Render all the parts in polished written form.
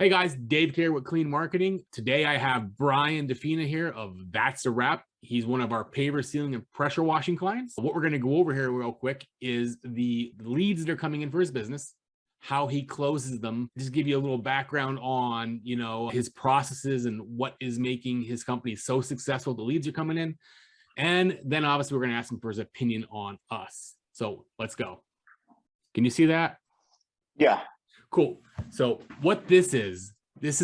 Hey guys, Dave here with Clean Marketing. Today I have Brian DeFina here of That's a Wrap. He's one of our paver sealing and pressure washing clients. What we're going to go over here real quick is the leads that are coming in for his business, how he closes them, just give you a little background on, his processes and what is making his company so successful. The leads are coming in. And then obviously we're going to ask him for his opinion on us. So let's go. Can you see that? Yeah. Cool. So what this is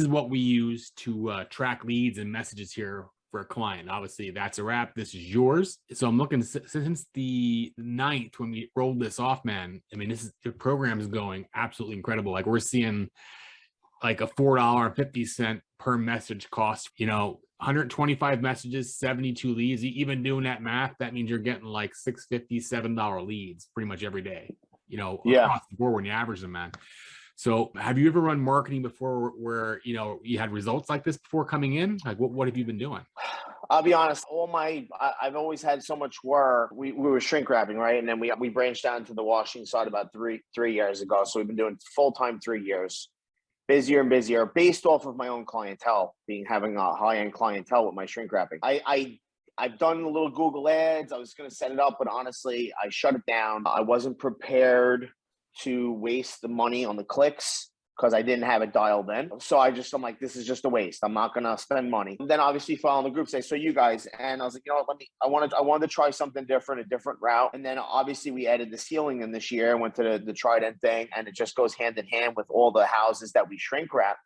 what we use to track leads and messages here for a client. Obviously, That's a Wrap. This is yours. So I'm looking since the 9th when we rolled this off, man. I mean, the program is going absolutely incredible. Like we're seeing like a $4.50 per message cost, 125 messages, 72 leads. Even doing that math, that means you're getting like $6.50, $7 leads pretty much every day, across the board when you average them, man. So have you ever run marketing before where, you had results like this before coming in? Like what have you been doing? I'll be honest, I've always had so much work. We were shrink wrapping, right? And then we branched out into the washing side about three years ago. So we've been doing full-time 3 years, busier and busier, based off of my own clientele, having a high-end clientele with my shrink wrapping. I've done a little Google ads. I was going to set it up, but honestly, I shut it down. I wasn't prepared to waste the money on the clicks because I didn't have it dialed in. So I'm like, this is just a waste. I'm not going to spend money. And then obviously following the group say, so you guys, and I was like, I wanted to try something different, a different route. And then obviously we added the sealing in this year, went to the Trident thing, and it just goes hand in hand with all the houses that we shrink wrap.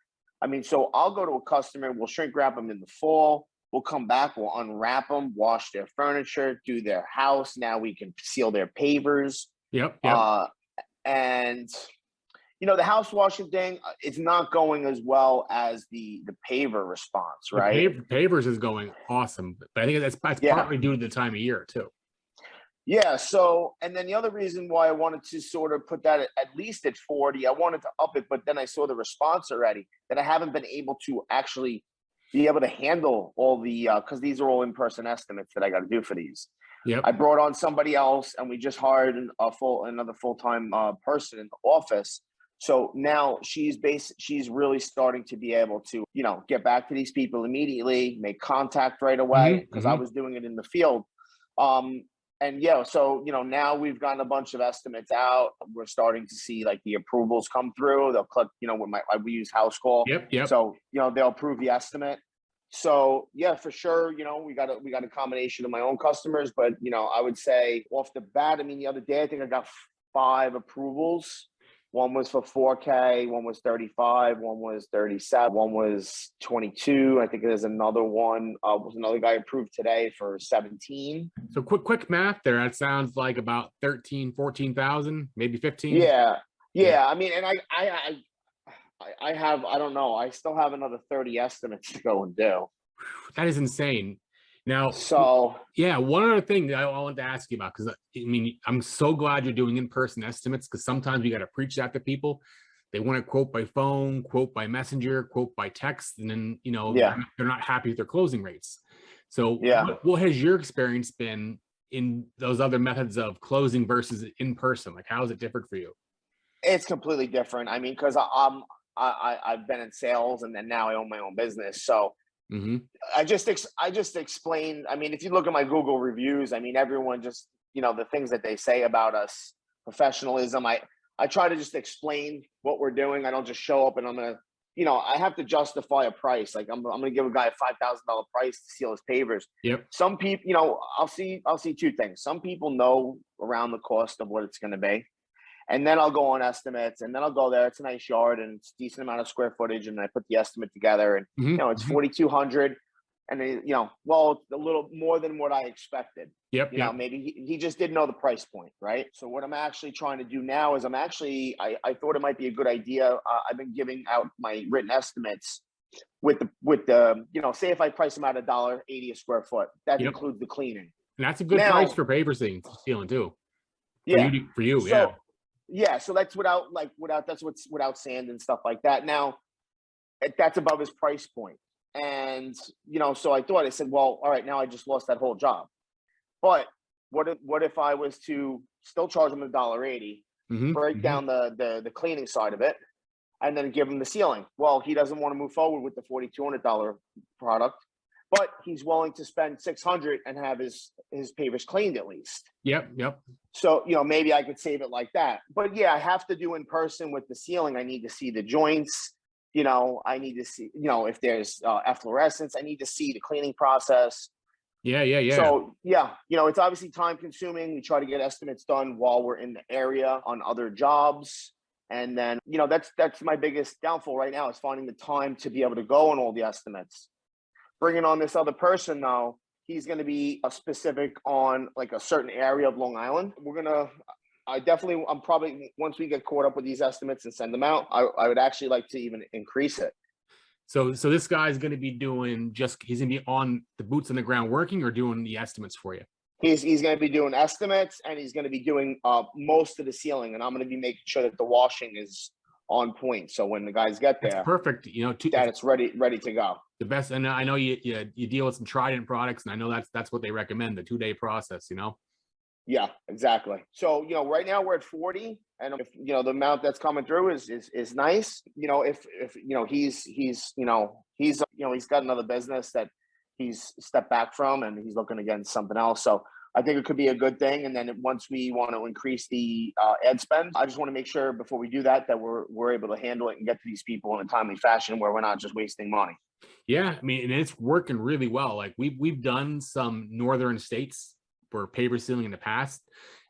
I mean, so I'll go to a customer, we'll shrink wrap them in the fall. We'll come back, we'll unwrap them, wash their furniture, do their house. Now we can seal their pavers. Yep. And the house washing thing, it's not going as well as the paver response, right? The pavers is going awesome, but I think that's partly due to the time of year too. Yeah. So, and then the other reason why I wanted to sort of put that at least at 40, I wanted to up it, but then I saw the response already that I haven't been able to actually be able to handle all the, because these are all in-person estimates that I got to do for these. Yep. I brought on somebody else, and we just hired another full-time person in the office. So now she's really starting to be able to, get back to these people immediately, make contact right away, because I was doing it in the field. So now we've gotten a bunch of estimates out. We're starting to see like the approvals come through. They'll click, we use house call. Yep. So they'll approve the estimate. So yeah, for sure, we got a combination of my own customers, but I would say off the bat, I mean, the other day I think I got 5 approvals. One was for 4K, one was 35, one was 37, one was 22. I think there's another one. Was another guy approved today for 17. So quick math there. That sounds like about 13, 14,000, maybe 15. Yeah. I mean, and I have, I don't know, I still have another 30 estimates to go and do. That is insane. Now, so yeah, one other thing that I wanted to ask you about, because I mean, I'm so glad you're doing in-person estimates, because sometimes we got to preach that to people. They want to quote by phone, quote by messenger, quote by text, and then, they're not happy with their closing rates. So what has your experience been in those other methods of closing versus in person? Like, how is it different for you? It's completely different. I mean, because I've been in sales, and then now I own my own business. So I just explained. I mean, if you look at my Google reviews, I mean, everyone just, the things that they say about us, professionalism. I try to just explain what we're doing. I don't just show up and I'm going to, I have to justify a price. Like I'm going to give a guy a $5,000 price to seal his pavers. Yep. Some people, I'll see 2 things. Some people know around the cost of what it's going to be. And then I'll go on estimates, and then I'll go there. It's a nice yard, and it's a decent amount of square footage. And I put the estimate together, and it's 4,200, and it's a little more than what I expected. Yep. Maybe he just didn't know the price point, right? So what I'm actually trying to do now is I thought it might be a good idea. I've been giving out my written estimates with the say if I price them out $1.80 a square foot, that includes the cleaning. And that's a good price for paver sealing too. For you. So that's without sand and stuff like that. Now, that's above his price point. And, so I said, well, all right, now I just lost that whole job. But what if I was to still charge him $1.80, break down the cleaning side of it, and then give him the ceiling. Well, he doesn't want to move forward with the $4,200 product, but he's willing to spend $600 and have his pavers cleaned at least. Yep. Yep. So, maybe I could save it like that. But yeah, I have to do in person with the ceiling. I need to see the joints. I need to see, if there's efflorescence, I need to see the cleaning process. Yeah. Yeah. Yeah. So yeah, it's obviously time consuming. We try to get estimates done while we're in the area on other jobs. And then, that's my biggest downfall right now, is finding the time to be able to go on all the estimates. Bringing on this other person though, he's going to be specific on like a certain area of Long Island. I'm probably, once we get caught up with these estimates and send them out, I would actually like to even increase it. So this guy's going to be doing he's going to be on the boots on the ground working, or doing the estimates for you? He's going to be doing estimates, and he's going to be doing most of the ceiling, and I'm going to be making sure that the washing is on point. So when the guys get there, that's perfect. That it's ready to go. The best, and I know you deal with some Trident products, and I know that's what they recommend, the 2-day process. Yeah, exactly. So right now we're at 40, and if the amount that's coming through is nice. If he's got another business that he's stepped back from, and he's looking against something else. So I think it could be a good thing. And then once we want to increase the ad spend, I just want to make sure before we do that we're able to handle it and get to these people in a timely fashion where we're not just wasting money. Yeah, I mean, and it's working really well. Like we've done some northern states for paver sealing in the past,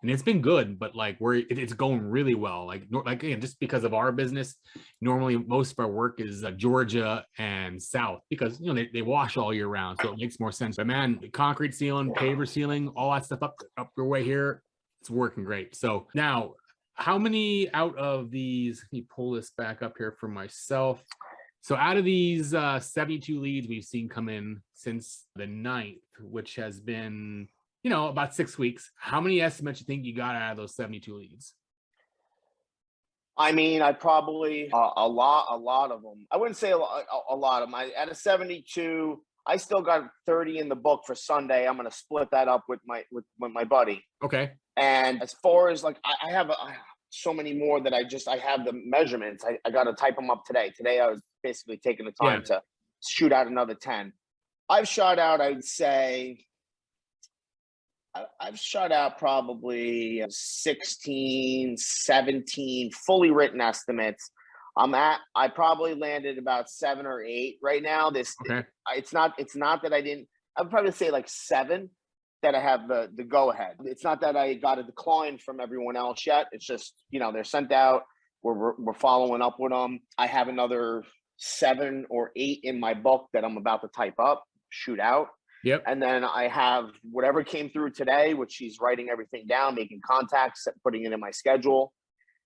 and it's been good, but like it's going really well. Like again, just because of our business, normally most of our work is Georgia and South, because they wash all year round, so it makes more sense. But man, concrete sealing, paver sealing, all that stuff up your way here, it's working great. So now, how many out of these? Let me pull this back up here for myself. So out of these 72 leads we've seen come in since the 9th, which has been about 6 weeks, how many estimates you think you got out of those 72 leads? I mean, I probably a lot of them. I wouldn't say a lot of them. Out of 72, I still got 30 in the book for Sunday. I'm going to split that up with my buddy. Okay. And as far as like, I have so many more that I have the measurements. I got to type them up today. Today I was basically taking the time to shoot out another 10. I've shot out, I would say, I've shot out probably 16, 17 fully written estimates. I probably landed about 7 or 8 right now. Okay. It's not that I didn't, I'd probably say like 7 that I have the go ahead. It's not that I got a decline from everyone else yet. It's just, they're sent out. We're following up with them. I have another 7 or 8 in my book that I'm about to type up, shoot out. Yep. And then I have whatever came through today, which she's writing everything down, making contacts, putting it in my schedule.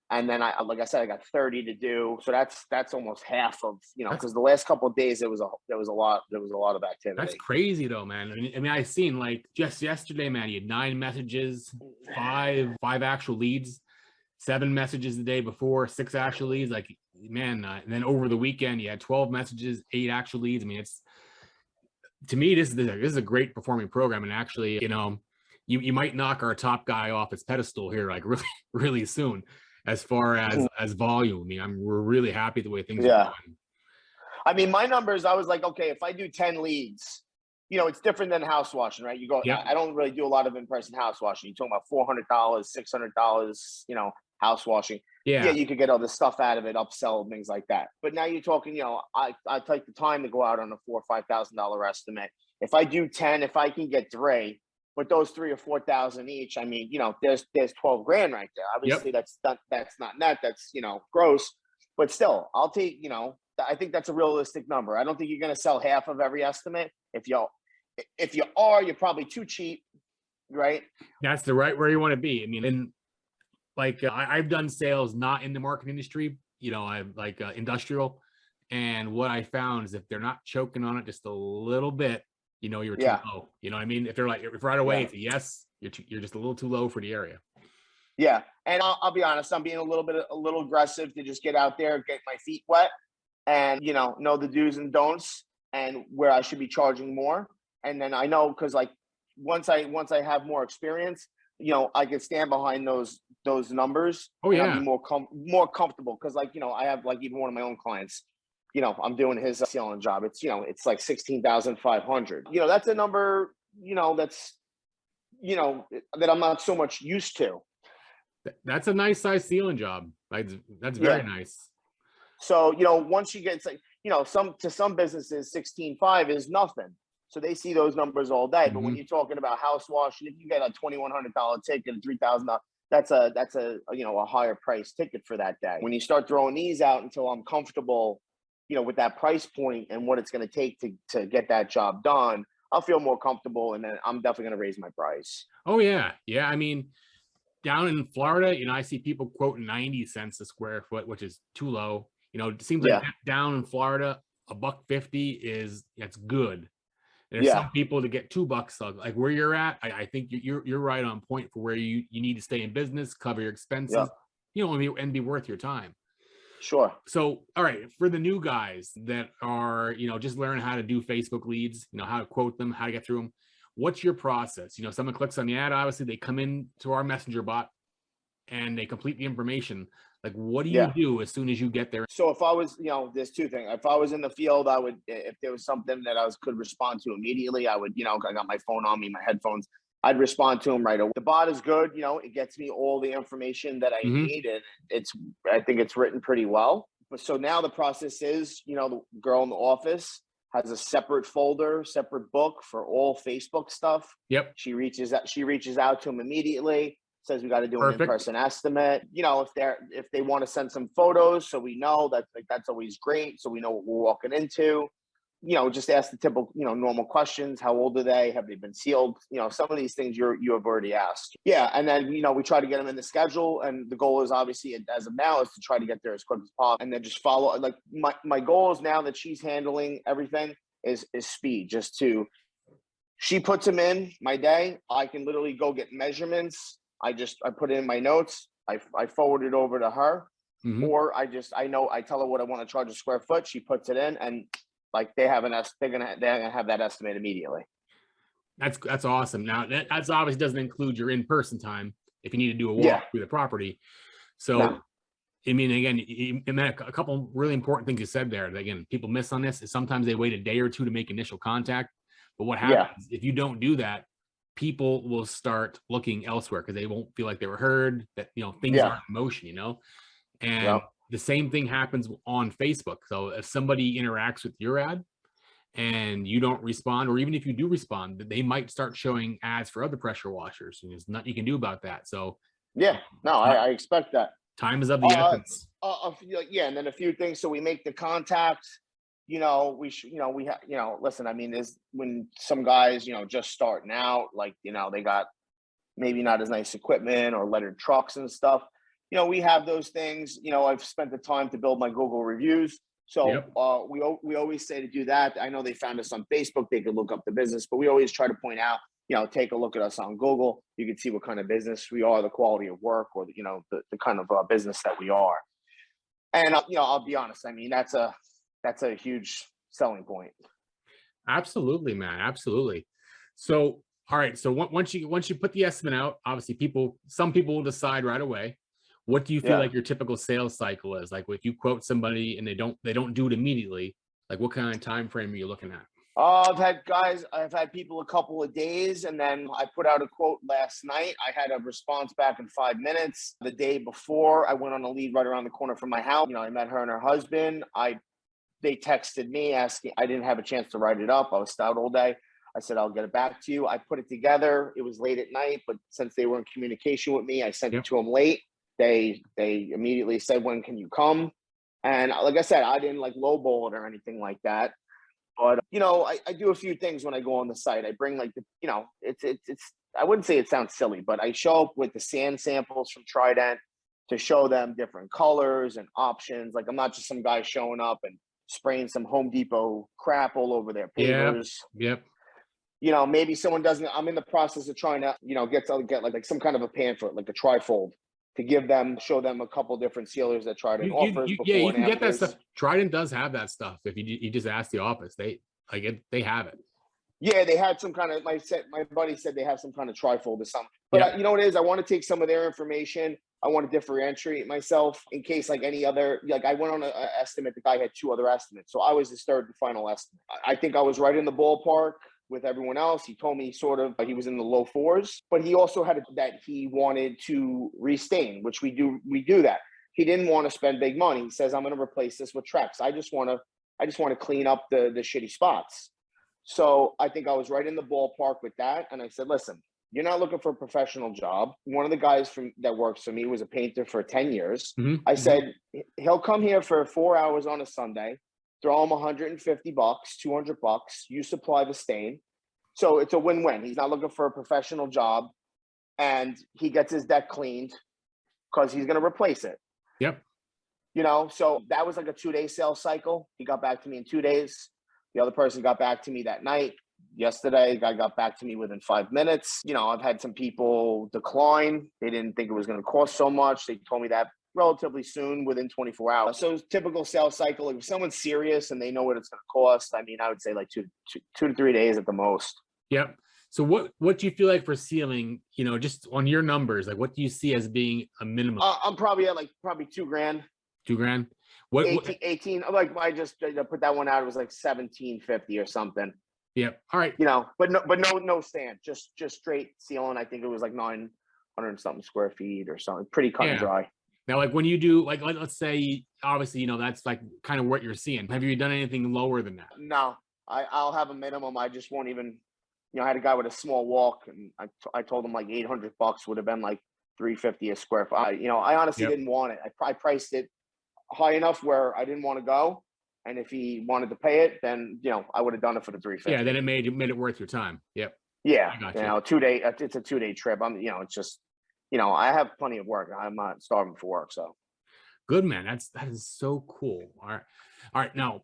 And then like I said, I got 30 to do. So that's almost half of, because the last couple of days there was a lot of activity. That's crazy though, man. I mean, I seen like just yesterday, man, you had 9 messages, 5 actual leads, 7 messages the day before, 6 actual leads. Like, man, and then over the weekend you had 12 messages, 8 actual leads. I mean, to me, this is a great performing program. And actually, you might knock our top guy off his pedestal here, like really, really soon. As far as volume, I mean, we're really happy the way things are going. I mean, my numbers, I was like, okay, if I do 10 leads, it's different than house washing, right? You go, I don't really do a lot of in-person house washing. You're talking about $400, $600, house washing. Yeah, you could get all this stuff out of it, upsell, things like that. But now you're talking, I take the time to go out on a $4,000 or $5,000 estimate. If I do 10, if I can get 3, with those 3,000 or 4,000 each, I mean, there's 12 grand right there. Obviously, that's not net. That's gross, but still, I'll take. I think that's a realistic number. I don't think you're going to sell half of every estimate. If you are, you're probably too cheap, right? That's the right where you want to be. I mean, and like I've done sales not in the marketing industry. I'm like industrial, and what I found is if they're not choking on it just a little bit, you're too low. You know what I mean? If right away it's a yes, you're just a little too low for the area. Yeah, and I'll be honest, I'm being a little aggressive to just get out there, get my feet wet, and know the do's and don'ts, and where I should be charging more. And then I know, because like once I have more experience, I can stand behind those those numbers. Oh And I'll be yeah. more comfortable because, like, I have like even one of my own clients. I'm doing his ceiling job. It's like 16,500. That's a number. That's that I'm not so much used to. That's a nice size ceiling job. Like that's very Yeah. nice. So, once you get, it's like, some businesses, 16.5 is nothing. So they see those numbers all day. But when Mhm. you're talking about house washing, if you get a $2,100 ticket, $3,000, that's a higher price ticket for that day. When you start throwing these out until I'm comfortable, with that price point and what it's going to take to get that job done, I'll feel more comfortable, and then I'm definitely going to raise my price. Oh yeah. Yeah. I mean, down in Florida, I see people quote 90 cents a square foot, which is too low. It seems like Yeah. down in Florida, $1.50 that's good. There's Yeah. some people to get $2, so like where you're at. I think you're right on point for where you need to stay in business, cover your expenses, Yeah. and be worth your time. Sure. So, all right, for the new guys that are, just learning how to do Facebook leads, how to quote them, how to get through them, what's your process? Someone clicks on the ad, obviously they come in to our messenger bot and they complete the information. Like, what do you Yeah. do as soon as you get there? So if I was, there's two things. If I was in the field, I would, if there was something that could respond to immediately, I would, I got my phone on me, my headphones, I'd respond to them right away. The bot is good. It gets me all the information that I Mhm. need, and I think it's written pretty well. So now the process is, the girl in the office has a separate folder, separate book for all Facebook stuff. Yep. She reaches out to him immediately, says we got to do an Perfect. in-person estimate. If they want to send some photos, so we know that's always great. So we know what we're walking into. Just ask the typical, normal questions. How old are they? Have they been sealed? Some of these things you have already asked. Yeah, and then we try to get them in the schedule, and the goal is obviously, as of now, is to try to get there as quick as possible, and then just follow. Like my goal is now that she's handling everything is speed. She puts them in my day. I can literally go get measurements. I put it in my notes. I forward it over to her, Mhm. or I tell her what I want to charge a square foot. She puts it in, and like they're gonna have that estimate immediately. That's awesome. Now that's obviously doesn't include your in-person time if you need to do a walk Yeah. through the property. No. So, I mean, again, and then a couple really important things you said there that, again, people miss on this is sometimes they wait a day or two to make initial contact. But what Yeah. happens if you don't do that, people will start looking elsewhere because they won't feel like they were heard, that, things Yeah. aren't in motion, and Yep. the same thing happens on Facebook. So if somebody interacts with your ad and you don't respond, or even if you do respond, they might start showing ads for other pressure washers, and there's nothing you can do about that. So Yeah. No, I expect that. time is of the essence. Yeah, and then a few things. So we make the contact. We should. We have. Listen. I mean, there's when some guys, just starting out, like they got maybe not as nice equipment or lettered trucks and stuff. We have those things. I've spent the time to build my Google reviews. So Yep. we always say to do that. I know they found us on Facebook. They could look up the business, but we always try to point out, take a look at us on Google. You can see what kind of business we are, the quality of work, or the kind of business that we are. And I'll be honest. I mean, that's a huge selling point. Absolutely, man. Absolutely. So, all right. So once you put the estimate out, obviously some people will decide right away. What do you feel Yeah. like your typical sales cycle is? Like if you quote somebody and they don't do it immediately, like what kind of time frame are you looking at? I've had people a couple of days, and then I put out a quote last night. I had a response back in 5 minutes. The day before, I went on a lead right around the corner from my house. I met her and her husband. They texted me asking. I didn't have a chance to write it up. I was out all day. I said, I'll get it back to you. I put it together. It was late at night, but since they were in communication with me, I sent Yep. it to them late. They immediately said, when can you come? And like I said, I didn't like lowball it or anything like that. But I do a few things when I go on the site. I bring like it's I wouldn't say it sounds silly, but I show up with the sand samples from Trident to show them different colors and options. Like I'm not just some guy showing up and spraying some Home Depot crap all over their Yeah. pavers. Yep. Maybe someone doesn't. I'm in the process of trying to get like some kind of a pamphlet, like a trifold, to show them a couple different sealers that Trident offers Yeah, before you and can get that afters. stuff. Trident does have that stuff. If you just ask the office, they have it. Yeah, they had some kind of, my buddy said they have some kind of trifold or something. But Yep. you know what it is? I want to take some of their information. I want to differentiate myself in case like any other, like I went on an estimate, the guy had 2 other estimates. So I was his third and final estimate. I think I was right in the ballpark with everyone else. He told me sort of he was in the low fours, but he also had that he wanted to restain, which we do that. He didn't want to spend big money. He says, I'm going to replace this with Trex. I just want to clean up the shitty spots. So I think I was right in the ballpark with that. And I said, listen, you're not looking for a professional job. One of the guys that works for me was a painter for 10 years. I said, he'll come here for 4 hours on a Sunday, throw him $150, $200. You supply the stain. So it's a win-win. He's not looking for a professional job, and he gets his deck cleaned because he's going to replace it. Yep. So that was like a 2-day sales cycle. He got back to me in 2 days. The other person got back to me that night. Yesterday, guy got back to me within 5 minutes. I've had some people decline. They didn't think it was going to cost so much. They told me that relatively soon, within 24 hours. So typical sales cycle. If someone's serious and they know what it's going to cost, I would say like two to 3 days at the most. Yep. So what do you feel like for ceiling, just on your numbers, like what do you see as being a minimum? I'm probably at probably $2,000. $2,000? 18, like I just put that one out. It was like $1,750 or something. Yep. All right. But no stand, just straight ceiling. I think it was like 900 and something square feet or something. Pretty cut and dry. Now, like when you do, like let's say, obviously, that's like kind of what you're seeing. Have you done anything lower than that? No, I'll have a minimum. I just won't even. I had a guy with a small walk, and I told him like $800 would have been like $350 a square foot. I honestly didn't want it. I priced it high enough where I didn't want to go. And if he wanted to pay it, then, I would have done it for the $350. Yeah, then it made it worth your time. Yep. Yeah. 2-day, it's a 2-day trip. It's just, I have plenty of work. I'm not starving for work. So good, man. That is so cool. All right. Now,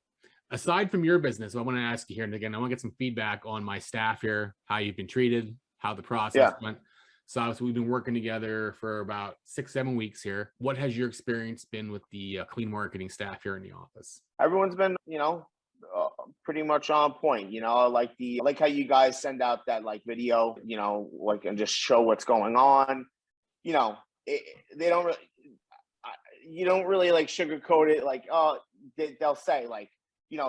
aside from your business, I want to ask you here, and again, I want to get some feedback on my staff here, how you've been treated, how the process went. So obviously we've been working together for about 6-7 weeks here. What has your experience been with the clean marketing staff here in the office? Everyone's been, pretty much on point. I like how you guys send out that video, and just show what's going on. They don't really, you don't really like sugarcoat it. Like, they'll say like,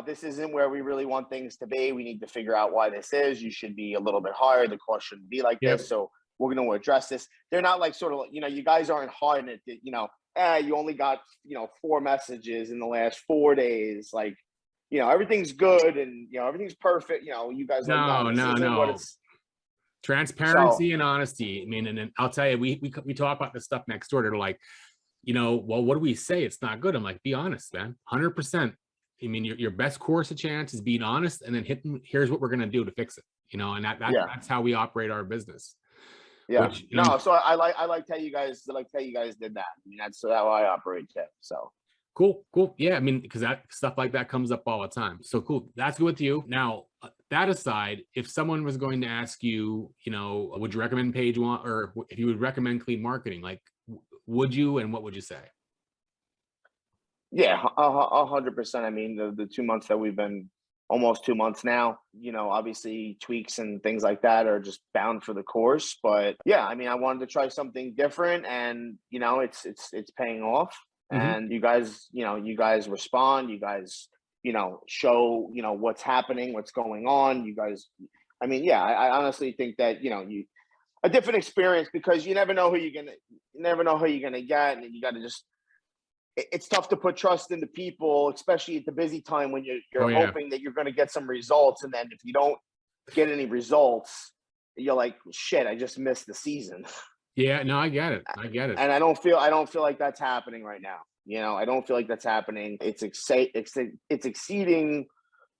this isn't where we really want things to be. We need to figure out why this is. You should be a little bit higher. The cost shouldn't be like this. So we're going to address this. They're not like sort of, you guys aren't hard in it. You only got, 4 messages in the last 4 days. Like, everything's good and, everything's perfect. You guys no. Transparency and honesty. And I'll tell you, we talk about this stuff next door. They're like, well, what do we say? It's not good. I'm like, be honest, man. 100%. Your best course of chance is being honest, and then here's what we're going to do to fix it. And that's how we operate our business. Yeah. So I like how you guys did that. That's how I operate too. So cool. Yeah. Because that stuff like that comes up all the time. So cool. That's good with you. Now, that aside, if someone was going to ask you, would you recommend page one, or if you would recommend clean marketing, like, would you, and what would you say? Yeah, 100%. The 2 months that we've been, almost 2 months now, obviously tweaks and things like that are just bound for the course. But yeah, I wanted to try something different, and it's paying off. And you guys respond. You guys, show what's happening, what's going on. You guys, I honestly think that a different experience, because you never know who you're gonna get, and you got to just. It's tough to put trust into people, especially at the busy time when you're hoping that you're going to get some results. And then if you don't get any results, you're like, shit, I just missed the season. Yeah, no, I get it. And I don't feel like that's happening right now. I don't feel like that's happening. It's exceeding,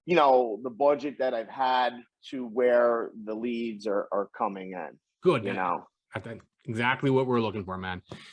the budget that I've had to where the leads are coming in. Good. That's exactly what we're looking for, man.